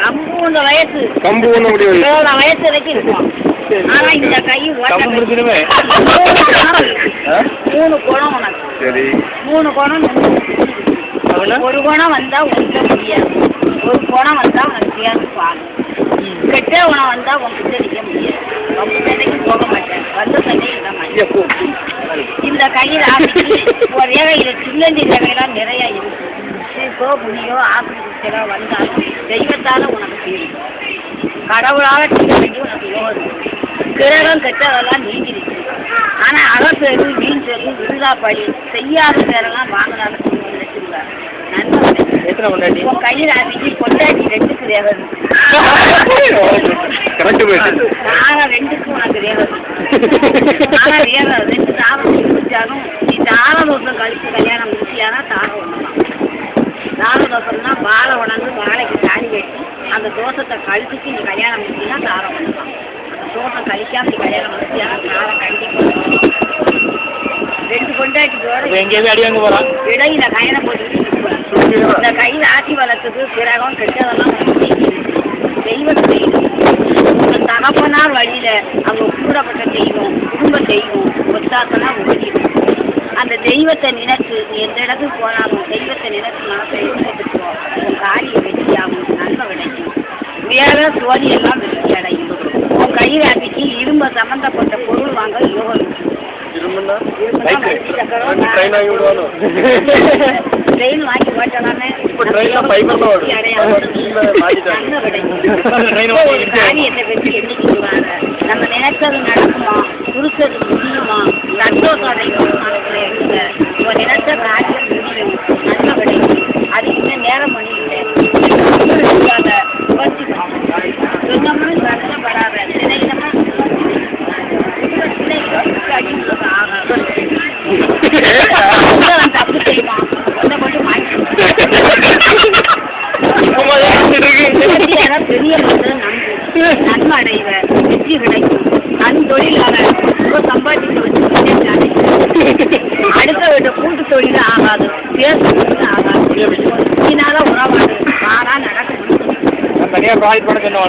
கம்பு வயசு கம்பு ஒண்ணு முடியும் வயசு வரைக்கும் இருக்கும். ஆனா இந்த கை 3 குணம் உனக்கு. சரி 3 குணம். ஒரு குணம் வந்தா ஒன்றுல முடியாது. ஒரு குணம் வந்தா உனக்கு சேர்ந்து பாரு. கெட்ட குணம் வந்தா உங்ககிட்ட நிற்க முடியாது. ரொம்ப சண்டைக்கு போக மாட்டேன். வந்த சண்டைக்கு இட மாட்டேன். இந்த கையில் ஒரு ரேகையில சின்னஞ்சி ரேகையெல்லாம் நிறைய இருக்கு. இப்போ புண்ணியோ ஆசிரியோ வந்தாலும் தெய்வத்தால உனக்கு தீரும். கடவுளால செய்ய வேண்டி உனக்கு யோகம். கிரகம் கெட்டதெல்லாம் நீங்கிருச்சு. ஆனா அகப்பேரு வீண் பேரு விருதாப்படி செய்யாத பேரெல்லாம் வாங்கினாலும் நினைச்சிருக்காரு. நன்மை கையில் ஆசிக்கு பொண்டாட்டி 2க்கு ரேகை. நாங்க 2க்கு உனக்கு ரேகை. ஆனா ரேகை 2 தாரம் முடிச்சாலும் நீ தார தோசம் கழிச்சு கல்யாணம் முடிச்சியானா தாரம் ஒண்ணுதான். தார தோசம்னா வாழை உணர்ந்து வாழைக்கு தாலி கட்டி அந்த தோசத்தை கழிச்சுட்டு நீ கல்யாணம் முடிச்சினா தாரம் ஒண்ணுதான். அந்த தோசை கழிக்காம நீ கல்யாணம் முடிச்சியானா தாரம் கண்டிப்பா. 2 பொண்டாட்டிக்கோட எங்கேயுமே அடி வாங்க போறான். இடையில கயனை போட்டுக்கிட்டு இந்த கையில் ஆட்சி வளர்த்துக்கு கிரகம் கெட்டதெல்லாம் தெய்வம் செய்யும். தகப்பனார் வழியில அவங்க கூடப்பட்ட தெய்வம் குடும்ப தெய்வம் ஒத்தாத்தனா ஓடிடும். அந்த தெய்வத்தை நினைச்சு எந்த இடத்துக்கு போனாலும் தெய்வத்தை நினைச்சு மனசை எடுத்துக்கோ. உன் காரியம் வெற்றியாகும். நன்மை கிடைக்கும். வேற சோழி எல்லாம் வெற்றி அடையும். உன் கையில் ஆட்டிக்கு இரும்ப சம்பந்தப்பட்ட பொருள் வாங்க யோகம். ட்ரெயின் வாங்கி ஓட்டலாமே. காரியத்தை பற்றி எண்ணிக்கிறாங்க. நம்ம நினைச்சது நடக்குமா, புரிச்சது முடியுமா, சந்தோஷம் அடையும். நினைச்ச காரியம் முடியும். நன்மை கிடைக்கும். அதுக்கு இன்னும் நேரம் பண்ணிட்டு சொன்னோம்னா வருத்தப்படாத. நினைக்கணும்னா தப்பு செய்வான். ஒன்றை போட்டு மாற்றி பெரிய நன்மை அடைவ. வெற்றி கிடைக்கும். தன் தொழிலாளர் சம்பாதிக்க வச்சு அடுத்த வீட்டு கூட்டு தொழில் ஆகாது. பேசுறது ஆகாது. இதனால உறவாடு மாறா நடக்கும். தனியாக ப்ராஜெக்ட் பண்ண சொன்ன